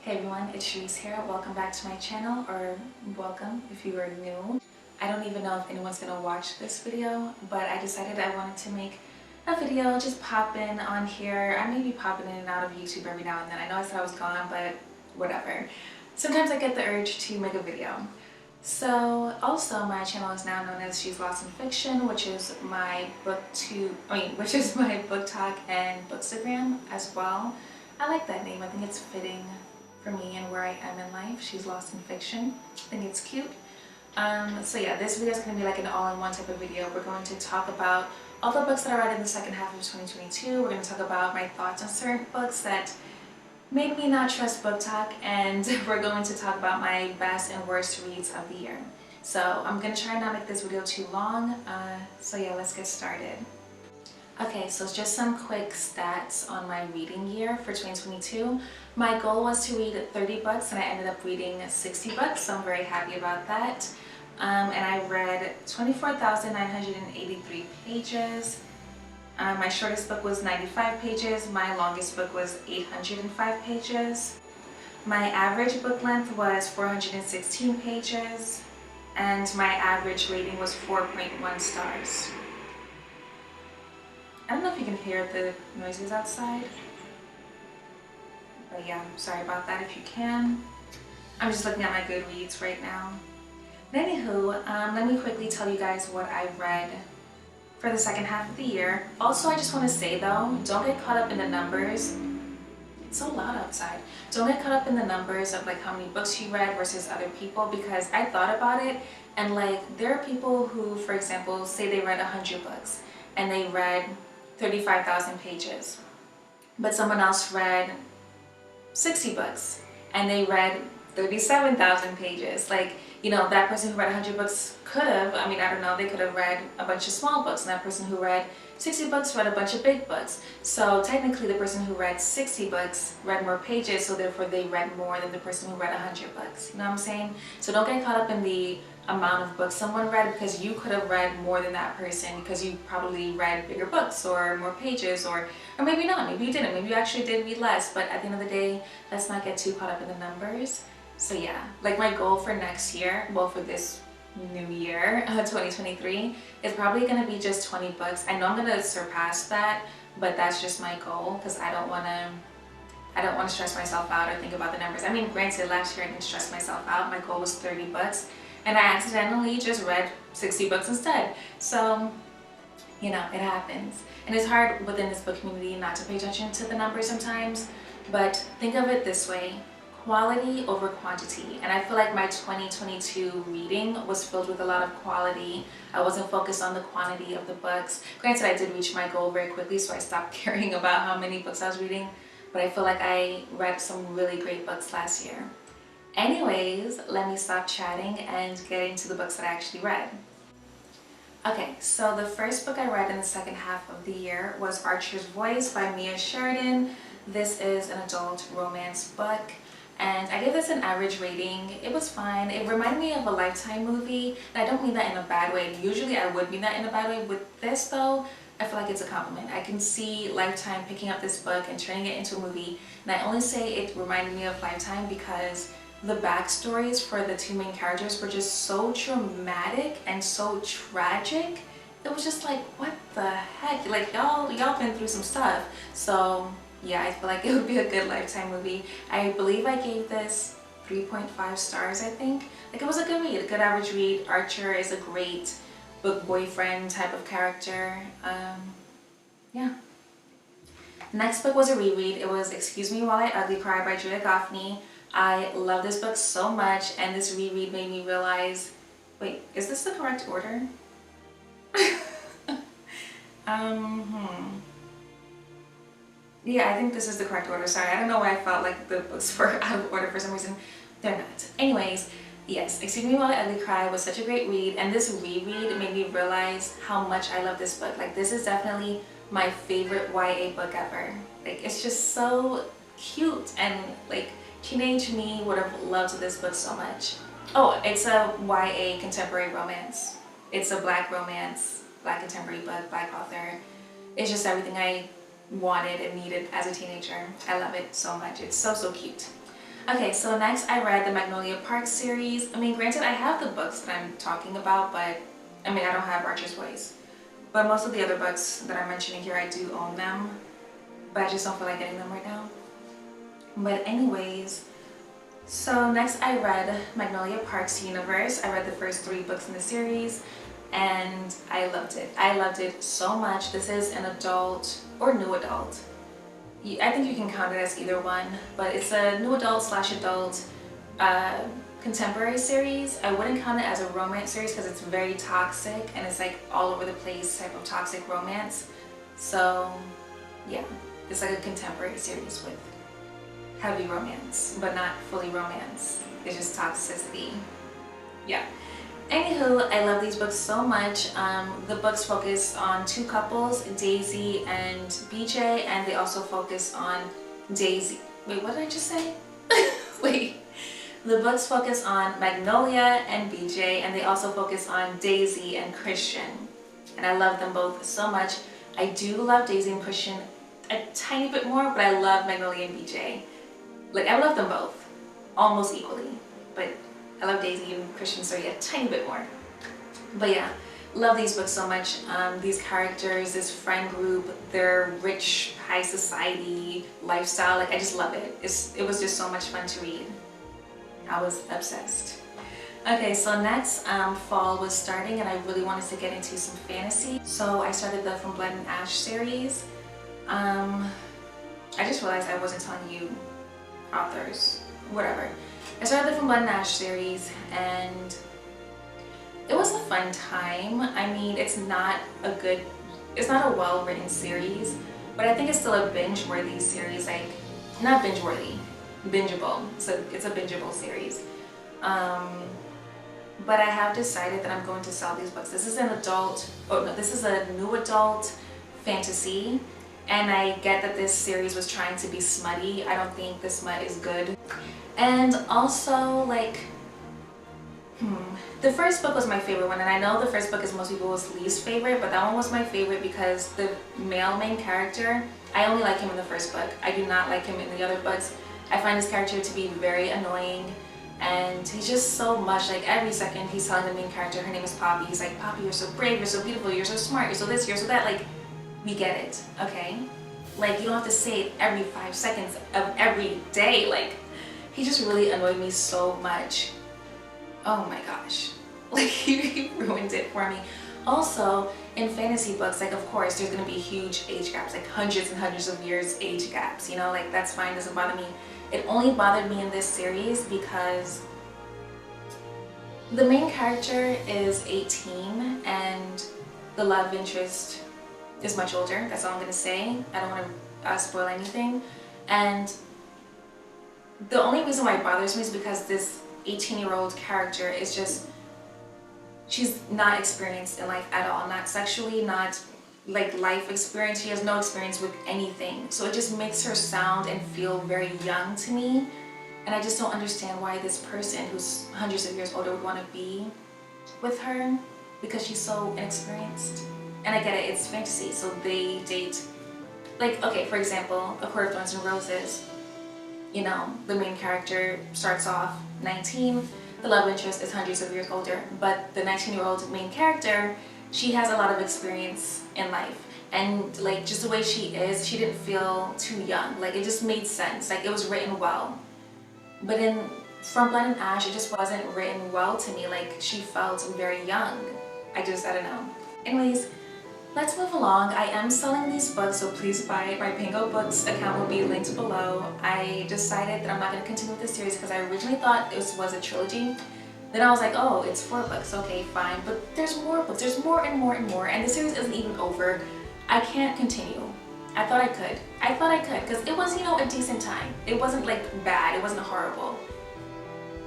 Hey everyone, it's Sharice here. Welcome back to my channel, or welcome if you are new. I don't even know if anyone's gonna watch this video, but I decided I wanted to make a video, just pop in on here. I may be popping in and out of YouTube every now and then. I know I said I was gone, but whatever. Sometimes I get the urge to make a video. So also my channel is now known as She's Lost in Fiction, which is my which is my BookTok and Bookstagram as well. I like that name. I think it's fitting for me and where I am in life. She's Lost in Fiction. I think it's cute. So yeah, this video is going to be like an all-in-one type of video. We're going to talk about all the books that I read in the second half of 2022. We're going to talk about my thoughts on certain books that made me not trust BookTok, and we're going to talk about my best and worst reads of the year. So I'm going to try not make this video too long. So yeah, let's get started. Okay, so just some quick stats on my reading year for 2022. My goal was to read 30 books and I ended up reading 60 books, so I'm very happy about that. And I read 24,983 pages. My shortest book was 95 pages. My longest book was 805 pages. My average book length was 416 pages. And my average rating was 4.1 stars. I don't know if you can hear the noises outside, but yeah, sorry about that if you can. I'm just looking at my Goodreads right now. But anywho, let me quickly tell you guys what I read for the second half of the year. Also, I just want to say though, don't get caught up in the numbers. It's so loud outside. Don't get caught up in the numbers of like how many books you read versus other people, because I thought about it and like there are people who, for example, say they read 100 books and they read 35,000 pages, but someone else read 60 books and they read 37,000 pages. Like, you know, that person who read 100 books could have, I don't know, they could have read a bunch of small books, and that person who read 60 books read a bunch of big books. So technically the person who read 60 books read more pages, so therefore they read more than the person who read 100 books. You know what I'm saying? So don't get caught up in the amount of books someone read, because you could have read more than that person because you probably read bigger books or more pages, or maybe not, maybe you didn't, maybe you actually did read less. But at the end of the day, let's not get too caught up in the numbers. So yeah, like my goal for next year, well, for this new year, 2023, is probably going to be just 20 books. I know I'm going to surpass that, but that's just my goal, because I don't want to stress myself out or think about the numbers. I mean, granted, last year I didn't stress myself out. My goal was 30 books and I accidentally just read 60 books instead. So, you know, it happens. And it's hard within this book community not to pay attention to the numbers sometimes, but think of it this way: quality over quantity. And I feel like my 2022 reading was filled with a lot of quality. I wasn't focused on the quantity of the books. Granted, I did reach my goal very quickly, so I stopped caring about how many books I was reading, but I feel like I read some really great books last year. Anyways, let me stop chatting and get into the books that I actually read. Okay, so the first book I read in the second half of the year was Archer's Voice by Mia Sheridan. This is an adult romance book, and I gave this an average rating. It was fine. It reminded me of a Lifetime movie, and I don't mean that in a bad way. Usually I would mean that in a bad way. With this though, I feel like it's a compliment. I can see Lifetime picking up this book and turning it into a movie, and I only say it reminded me of Lifetime because the backstories for the two main characters were just so dramatic and so tragic. It was just like, what the heck? Like, y'all been through some stuff. So yeah, I feel like it would be a good Lifetime movie. I believe I gave this 3.5 stars, I think. Like, it was a good read, a good average read. Archer is a great book boyfriend type of character. Yeah. Next book was a reread. It was Excuse Me While I Ugly Cry by Julia Goffney. I love this book so much, and this reread made me realize, wait, is this the correct order? Yeah, I think this is the correct order. Sorry, I don't know why I felt like the books were out of order for some reason. They're not. Anyways, yes, Excuse Me While I Ugly Cry was such a great read, and this reread made me realize how much I love this book. Like, this is definitely my favorite YA book ever. Like, it's just so cute, and like, teenage me would have loved this book so much. Oh, it's a YA contemporary romance. It's a black romance, black contemporary book, black author. It's just everything I wanted and needed as a teenager. I love it so much. It's so, so cute. Okay, so next I read the Magnolia Park series. I mean, granted, I have the books that I'm talking about, but I mean, I don't have Archer's Voice. But most of the other books that I'm mentioning here, I do own them, but I just don't feel like getting them right now. But anyways, so next I read Magnolia Park's Universe. I read the first 3 books in the series and I loved it. I loved it so much. This is an adult or new adult. I think you can count it as either one, but it's a new adult / adult contemporary series. I wouldn't count it as a romance series because it's very toxic and it's like all over the place type of toxic romance. So yeah, it's like a contemporary series with heavy romance, but not fully romance. It's just toxicity. Yeah. Anywho, I love these books so much. The books focus on 2 couples, Daisy and BJ, and they also focus on Daisy. Wait, what did I just say? Wait. The books focus on Magnolia and BJ, and they also focus on Daisy and Christian. And I love them both so much. I do love Daisy and Christian a tiny bit more, but I love Magnolia and BJ. Like, I love them both almost equally, but I love Daisy and Christian Story a tiny bit more. But yeah, love these books so much. These characters, this friend group, their rich, high society lifestyle, like I just love it. It was just so much fun to read. I was obsessed. Okay, so next fall was starting and I really wanted to get into some fantasy. So I started the From Blood and Ash series. I just realized I wasn't telling you authors, whatever. I started the From Blood and Ash series and it was a fun time. I mean, it's not a well-written series, but I think it's still a binge-worthy series. Like, not binge-worthy, bingeable. So it's a bingeable series. But I have decided that I'm going to sell these books. This is this is a new adult fantasy. And I get that this series was trying to be smutty. I don't think the smut is good. And also, like, the first book was my favorite one, and I know the first book is most people's least favorite, but that one was my favorite because the male main character, I only like him in the first book. I do not like him in the other books. I find this character to be very annoying, and he's just so much, like every second he's telling the main character, her name is Poppy, he's like, Poppy, you're so brave, you're so beautiful, you're so smart, you're so this, you're so that, like, we get it, okay? Like, you don't have to say it every 5 seconds of every day. Like, he just really annoyed me so much. Oh my gosh. Like, he ruined it for me. Also, in fantasy books, like, of course, there's gonna be huge age gaps, like hundreds and hundreds of years age gaps, you know? Like, that's fine, doesn't bother me. It only bothered me in this series because the main character is 18 and the love interest is much older. That's all I'm gonna say. I don't want to spoil anything. And the only reason why it bothers me is because this 18-year-old character is just, she's not experienced in life at all. Not sexually, not like life experience. She has no experience with anything. So it just makes her sound and feel very young to me. And I just don't understand why this person who's hundreds of years older would want to be with her because she's so inexperienced. And I get it, it's fantasy, so they date, like, okay, for example, A Court of Thorns and Roses, you know, the main character starts off 19, the love interest is hundreds of years older, but the 19-year-old main character, she has a lot of experience in life. And, like, just the way she is, she didn't feel too young. Like, it just made sense, like, it was written well. But in From Blood and Ash, it just wasn't written well to me, like, she felt very young. I don't know. Anyways, let's move along. I am selling these books, so please buy it. My Pango Books account will be linked below. I decided that I'm not going to continue with this series because I originally thought this was a trilogy. Then I was like, oh, it's 4 books, okay, fine. But there's more books, there's more and more and more, and the series isn't even over. I can't continue. I thought I could. Because it was, you know, a decent time. It wasn't like bad, it wasn't horrible.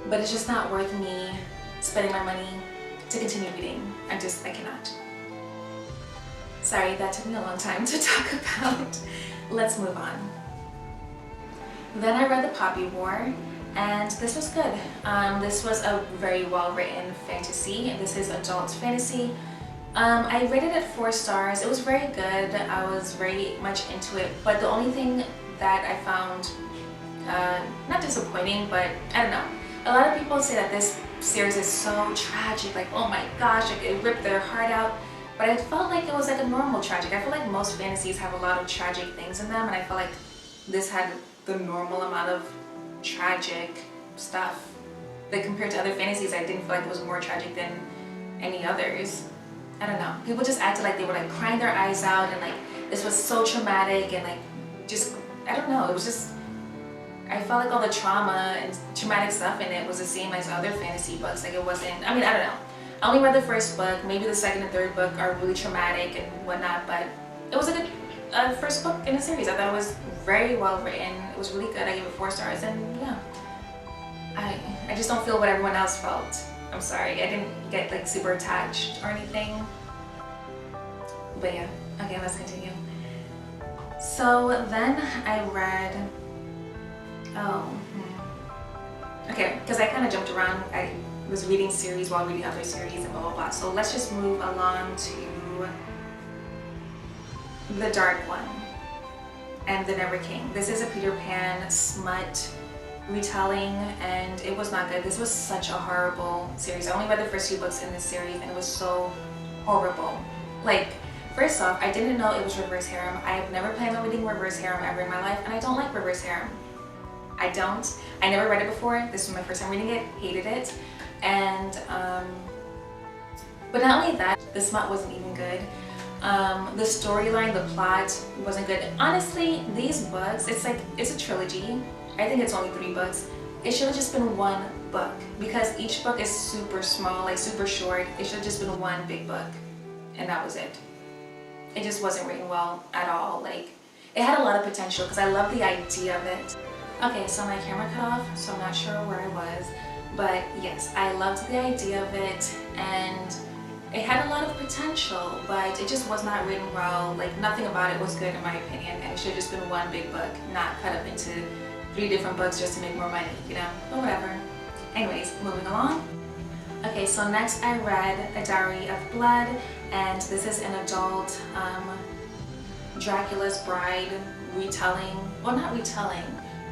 But it's just not worth me spending my money to continue reading. I cannot. Sorry, that took me a long time to talk about. Let's move on. Then I read The Poppy War, and this was good. This was a very well-written fantasy, and this is adult fantasy. I rated it 4 stars. It was very good. I was very much into it, but the only thing that I found not not disappointing, but I don't know. A lot of people say that this series is so tragic, like oh my gosh, like it ripped their heart out. But I felt like it was like a normal tragic. I feel like most fantasies have a lot of tragic things in them, and I feel like this had the normal amount of tragic stuff. Like compared to other fantasies, I didn't feel like it was more tragic than any others. I don't know. People just acted like they were like crying their eyes out, and like this was so traumatic, and like just, I don't know, it was just, I felt like all the trauma and traumatic stuff in it was the same as other fantasy books. Like it wasn't, I mean, I don't know. I only read the first book, maybe the second and third book are really traumatic and whatnot, but it was a good first book in the series. I thought it was very well written. It was really good. I gave it 4 stars, and yeah. I just don't feel what everyone else felt. I'm sorry, I didn't get like super attached or anything. But yeah, okay, let's continue. So then I read, okay, because I kind of jumped around. I was reading series while reading other series and blah blah blah. So let's just move along to The Dark One and The Never King. This is a Peter Pan smut retelling, and it was not good. This was such a horrible series. I only read the first few books in this series, and it was so horrible. Like, first off, I didn't know it was reverse harem. I have never planned on reading reverse harem ever in my life, and I don't like reverse harem. I don't. I never read it before. This was my first time reading it. Hated it. And but not only that, the smut wasn't even good. The storyline, the plot wasn't good. Honestly, these books, it's a trilogy. I think it's only 3 books. It should have just been 1 book, because each book is super small, like super short. It should have just been 1 big book, and that was it. It just wasn't written well at all. Like, it had a lot of potential because I love the idea of it. Okay, so my camera cut off, so I'm not sure where I was, but yes, I loved the idea of it, and it had a lot of potential, but it just was not written well. Like, nothing about it was good in my opinion, and it should have just been 1 big book, not cut up into 3 different books just to make more money, you know, but whatever. Anyways, moving along. Okay, so next I read A Diary of Blood, and this is an adult Dracula's Bride retelling, well, not retelling,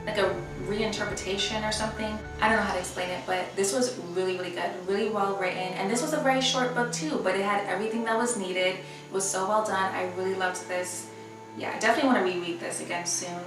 like a reinterpretation or something. I don't know how to explain it, but this was really, really good, really well written, and this was a very short book too, but it had everything that was needed. It was so well done. I really loved this. Yeah, I definitely want to reread this again soon.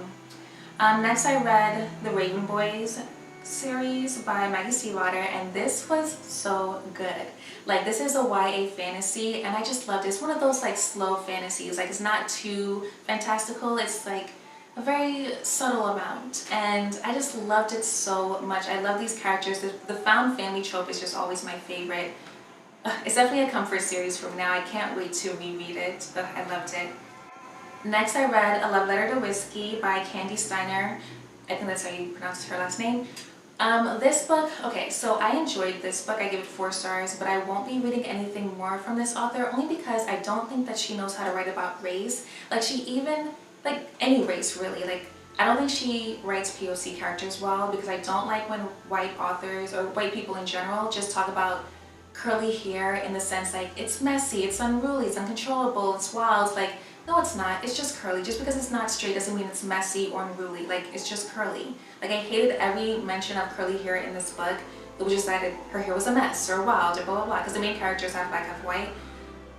Next I read The Raven Boys series by Maggie Stiefvater, and this was so good. Like, this is a YA fantasy, and I just loved it. It's one of those like slow fantasies. Like, it's not too fantastical. It's like a very subtle amount, and I just loved it so much. I love these characters. The found family trope is just always my favorite. It's definitely a comfort series from now. I can't wait to reread it, but I loved it. Next I read A Love Letter to Whiskey by Candy Steiner. I think that's how you pronounce her last name. This book, okay, so I enjoyed this book. I give it 4 stars, but I won't be reading anything more from this author, only because I don't think that she knows how to write about race. Like, she even, like any race really, like I don't think she writes POC characters well, because I don't like when white authors or white people in general just talk about curly hair in the sense like it's messy, it's unruly, it's uncontrollable, it's wild. It's like, no, it's not. It's just curly. Just because it's not straight doesn't mean it's messy or unruly. Like, it's just curly. Like, I hated every mention of curly hair in this book. It was just that her hair was a mess or wild or blah blah blah, because the main characters half black, half white.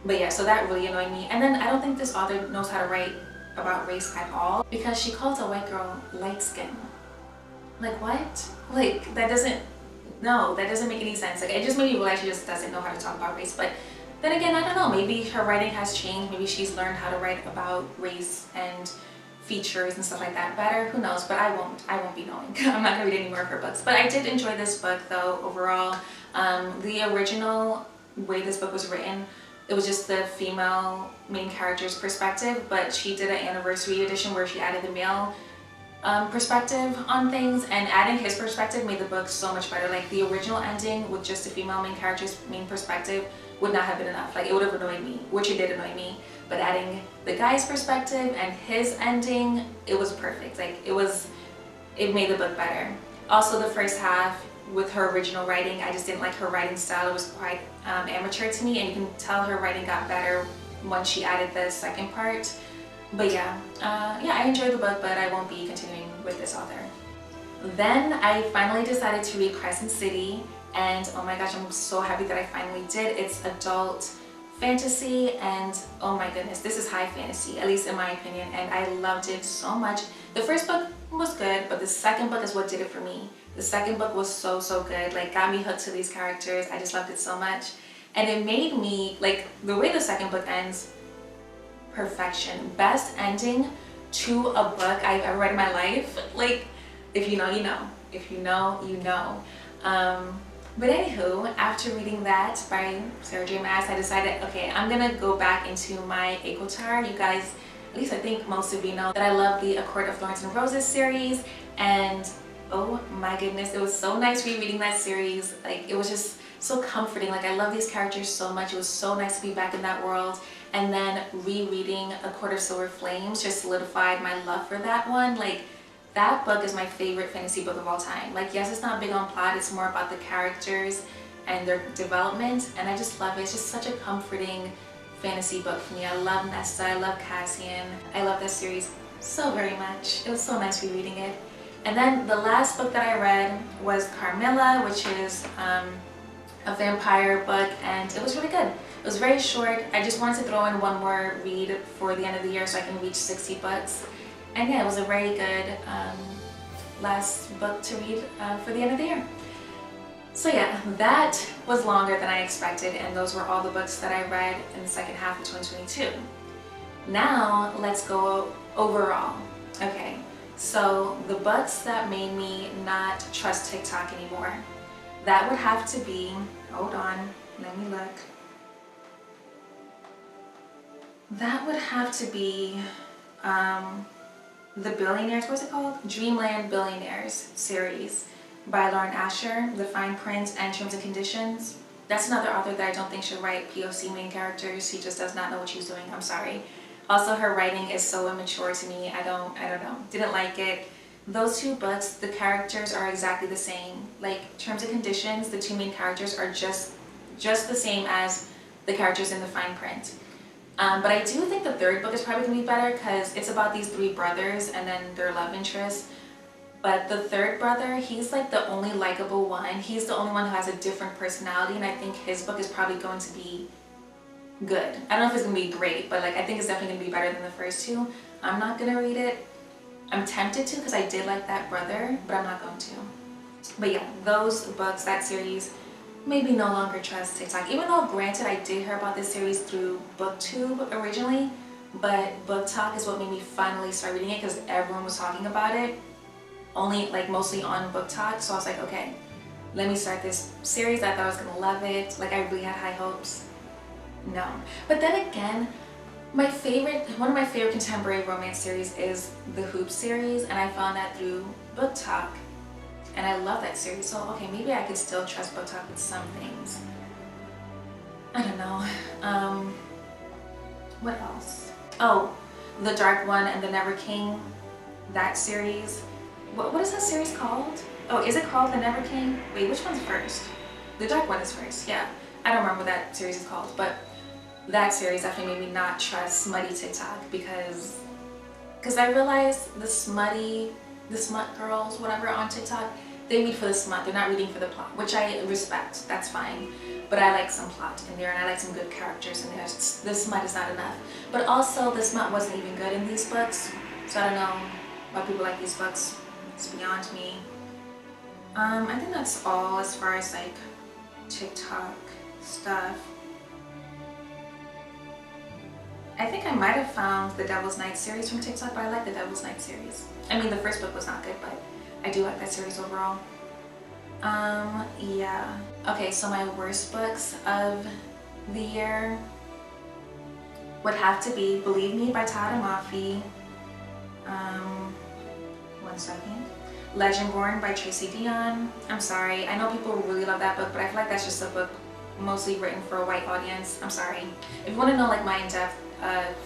But yeah, so that really annoyed me. And then I don't think this author knows how to write about race at all, because she calls a white girl light skin. Like, what? Like, that doesn't, no, that doesn't make any sense. Like, it just made me realize she just doesn't know how to talk about race. But then again, I don't know, maybe her writing has changed. Maybe she's learned how to write about race and features and stuff like that better. Who knows? But I won't be knowing. I'm not gonna read any more of her books. But I did enjoy this book though, overall. The original way this book was written, it was just the female main character's perspective, but she did an anniversary edition where she added the male perspective on things, and adding his perspective made the book so much better. Like, the original ending with just the female main character's main perspective would not have been enough. Like, it would have annoyed me, which it did annoy me, but adding the guy's perspective and his ending, it was perfect. Like, it made the book better. Also, the first half with her original writing, I just didn't like her writing style. It was quite amateur to me, and you can tell her writing got better once she added the second part. But yeah, I enjoyed the book, but I won't be continuing with this author. Then I finally decided to read Crescent City, and oh my gosh, I'm so happy that I finally did. It's adult fantasy, and oh my goodness, this is high fantasy, at least in my opinion, and I loved it so much. The first book was good, but the second book is what did it for me. The second book was so good, like got me hooked to these characters. I just loved it so much, and it made me, like, the way the second book ends, perfection. Best ending to a book I've ever read in my life. Like, if you know, you know. If you know, you know. But anywho, after reading that by Sarah J. Maas, I decided, okay, I'm gonna go back into my ACOTAR. You guys, at least I think most of you know that I love the A Court of Thorns and Roses series, and oh my goodness, it was so nice rereading that series. Like, it was just so comforting. Like, I love these characters so much. It was so nice to be back in that world. And then rereading A Court of Silver Flames just solidified my love for that one. Like, that book is my favorite fantasy book of all time. Like, yes, it's not big on plot, it's more about the characters and their development, and I just love it. It's just such a comforting fantasy book for me. I love Nesta, I love Cassian. I love this series so very much. It was so nice rereading it. And then the last book that I read was Carmilla, which is a vampire book, and it was really good. It was very short. I just wanted to throw in one more read for the end of the year so I can reach 60 books. And yeah, it was a very good last book to read for the end of the year. So yeah, that was longer than I expected, and those were all the books that I read in the second half of 2022. Now, let's go overall. Okay, so the books that made me not trust TikTok anymore, that would have to be, hold on, let me look. That would have to be the Billionaires, what's it called? Dreamland Billionaires series by Lauren Asher, The Fine Print and Terms and Conditions. That's another author that I don't think should write POC main characters. He just does not know what she's doing. I'm sorry. Also, her writing is so immature to me. I don't know. Didn't like it. Those two books, the characters are exactly the same. Like, Terms and Conditions, the two main characters are just the same as the characters in The Fine Print. But I do think the third book is probably going to be better because it's about these three brothers and then their love interest. But the third brother, he's like the only likable one. He's the only one who has a different personality, and I think his book is probably going to be good. I don't know if it's going to be great, but like, I think it's definitely going to be better than the first two. I'm not going to read it. I'm tempted to because I did like that brother, but I'm not going to. But yeah, those books, that series, maybe no longer trust TikTok. Even though, granted, I did hear about this series through BookTube originally, but BookTok is what made me finally start reading it because everyone was talking about it, only like mostly on BookTok. So I was like, okay, let me start this series. I thought I was gonna love it. Like, I really had high hopes. No. But then again, one of my favorite contemporary romance series is the Hoop series, and I found that through BookTok. And I love that series, so okay, maybe I could still trust BookTok with some things. I don't know. What else? Oh, The Dark One and The Never King, that series. What is that series called? Oh, is it called The Never King? Wait, which one's first? The Dark One is first, yeah. I don't remember what that series is called, but that series definitely made me not trust smutty TikTok because I realized the smut girls, whatever, on TikTok, they read for the smut. They're not reading for the plot, which I respect. That's fine. But I like some plot in there, and I like some good characters in there. The smut is not enough. But also, the smut wasn't even good in these books, so I don't know why people like these books. It's beyond me. I think that's all as far as like TikTok stuff. I think I might have found the Devil's Night series from TikTok, but I like the Devil's Night series. I mean, the first book was not good, but I do like that series overall. Yeah. Okay, so my worst books of the year would have to be Believe Me by Todd Amafi. One second. Legendborn by Tracy Dion. I'm sorry, I know people really love that book, but I feel like that's just a book mostly written for a white audience. I'm sorry. If you want to know like my in-depth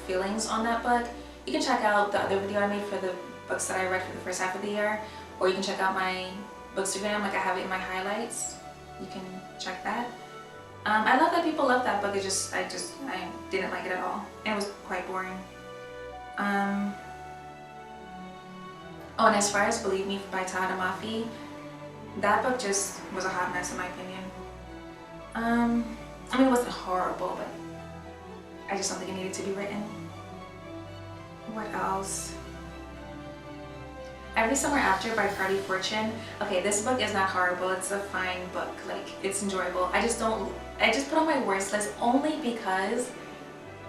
feelings on that book, you can check out the other video I made for the books that I read for the first half of the year, or you can check out my Bookstagram, like I have it in my highlights. You can check that. I love that people love that book. I didn't like it at all, and it was quite boring. Oh, and as far as Believe Me by Tahada Mafi, that book just was a hot mess in my opinion. I mean, it wasn't horrible, but I just don't think it needed to be written. What else? Every Summer After by Carly Fortune. Okay, this book is not horrible. It's a fine book. Like, it's enjoyable. I just put on my worst list only because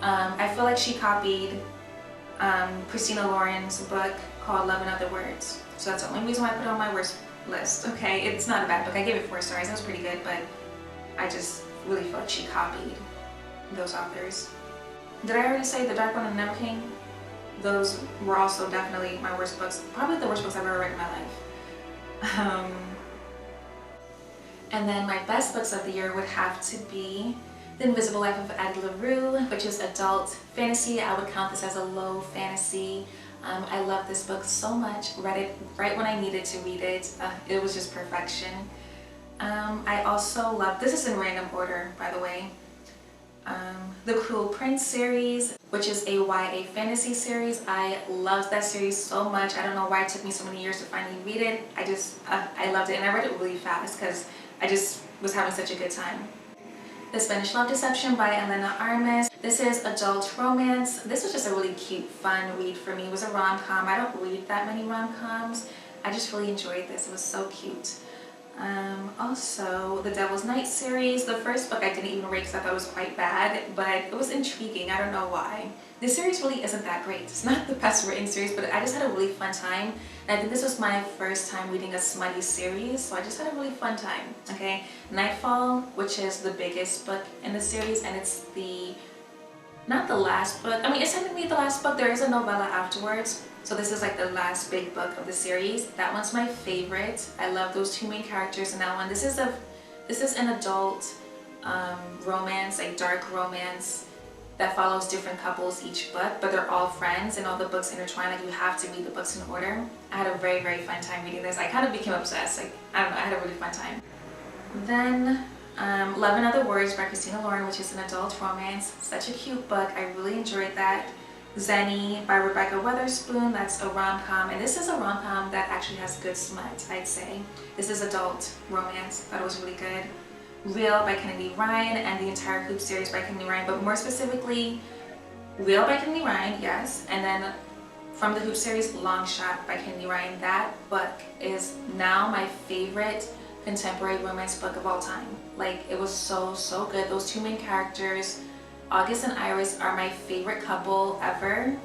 I feel like she copied Christina Lauren's book called Love in Other Words. So that's the only reason why I put it on my worst list. Okay, it's not a bad book. I gave it 4 stars. It was pretty good, but I just really feel like she copied those authors. Did I already say The Dark One and the Never King? Those were also definitely my worst books. Probably the worst books I've ever read in my life. And then my best books of the year would have to be The Invisible Life of Addie LaRue, which is adult fantasy. I would count this as a low fantasy. I love this book so much. Read it right when I needed to read it. It was just perfection. I also love, this is in random order by the way, the Cruel Prince series, which is a YA fantasy series. I loved that series so much. I don't know why it took me so many years to finally read it. I loved it, and I read it really fast because I just was having such a good time. The Spanish Love Deception by Elena Armas. This is adult romance. This was just a really cute, fun read for me. It was a rom-com. I don't read that many rom-coms. I just really enjoyed this. It was so cute. Also, the Devil's Night series. The first book I didn't even read because I thought it was quite bad, but it was intriguing. I don't know why. This series really isn't that great. It's not the best written series, but I just had a really fun time. And I think this was my first time reading a smutty series, so I just had a really fun time. Okay, Nightfall, which is the biggest book in the series, and it's not the last book. I mean, it's technically the last book. There is a novella afterwards. So this is like the last big book of the series. That one's my favorite. I love those 2 main characters in that one. This is an adult romance, like dark romance that follows different couples each book, but they're all friends and all the books intertwine. Like, you have to read the books in order. I had a very, very fun time reading this. I kind of became obsessed. Like, I don't know, I had a really fun time. Then Love in Other Words by Christina Lauren, which is an adult romance. Such a cute book. I really enjoyed that. Zenny by Rebecca Weatherspoon. That's a rom-com, and this is a rom-com that actually has good smut, I'd say. This is adult romance. Thought it was really good. Real by Kennedy Ryan, and the entire Hoop series by Kennedy Ryan, but more specifically Real by Kennedy Ryan, yes, and then from the Hoop series, Long Shot by Kennedy Ryan. That book is now my favorite contemporary romance book of all time. Like, it was so good. Those 2 main characters, August and Iris, are my favorite couple ever.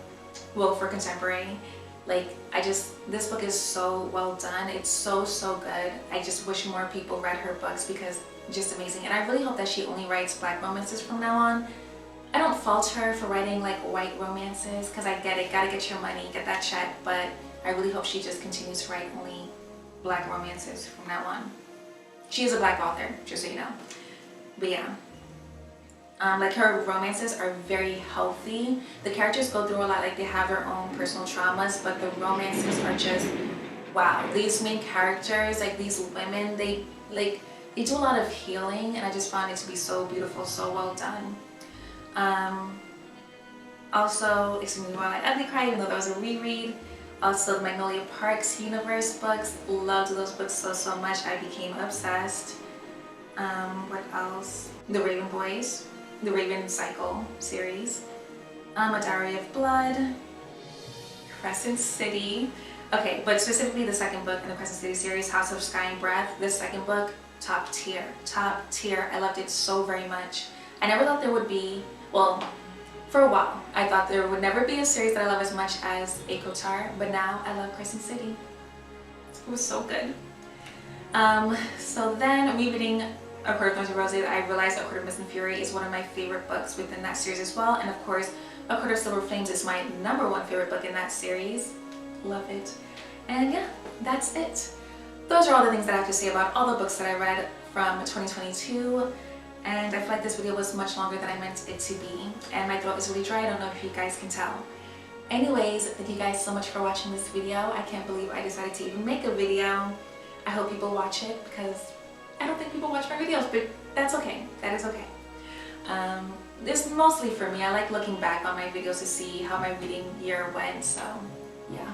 Well, for contemporary. Like, this book is so well done. It's so good. I just wish more people read her books because just amazing. And I really hope that she only writes black romances from now on. I don't fault her for writing like white romances because I get it, gotta get your money, get that check, but I really hope she just continues to write only black romances from now on. She is a black author, just so you know. But yeah. Like, her romances are very healthy. The characters go through a lot, like they have their own personal traumas, but the romances are just, wow. These main characters, like these women, they do a lot of healing, and I just found it to be so beautiful, so well done. Also, excuse me, While I Ugly Cry, even though that was a reread. Also, Magnolia Park's Universe books. Loved those books so much. I became obsessed. What else? The Raven Boys. The Raven Cycle series, A Diary of Blood, Crescent City. Okay, but specifically the second book in the Crescent City series, House of Sky and Breath. This second book, top tier. I loved it so very much. I never thought there would be, well, for a while, I thought there would never be a series that I love as much as ACOTAR, but now I love Crescent City. It was so good. So then, rereading A Court of Thorns and Roses, I realized A Court of Mist and Fury is one of my favorite books within that series as well. And of course, A Court of Silver Flames is my #1 favorite book in that series. Love it. And yeah, that's it. Those are all the things that I have to say about all the books that I read from 2022. And I feel like this video was much longer than I meant it to be. And my throat is really dry. I don't know if you guys can tell. Anyways, thank you guys so much for watching this video. I can't believe I decided to even make a video. I hope people watch it because I don't think people watch my videos, but that's okay. That is okay. This is mostly for me. I like looking back on my videos to see how my reading year went, so yeah.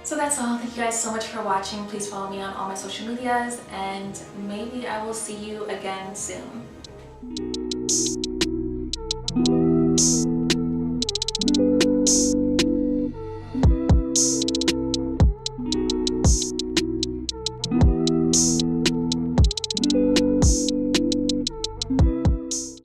So that's all. Thank you guys so much for watching. Please follow me on all my social medias, and maybe I will see you again soon.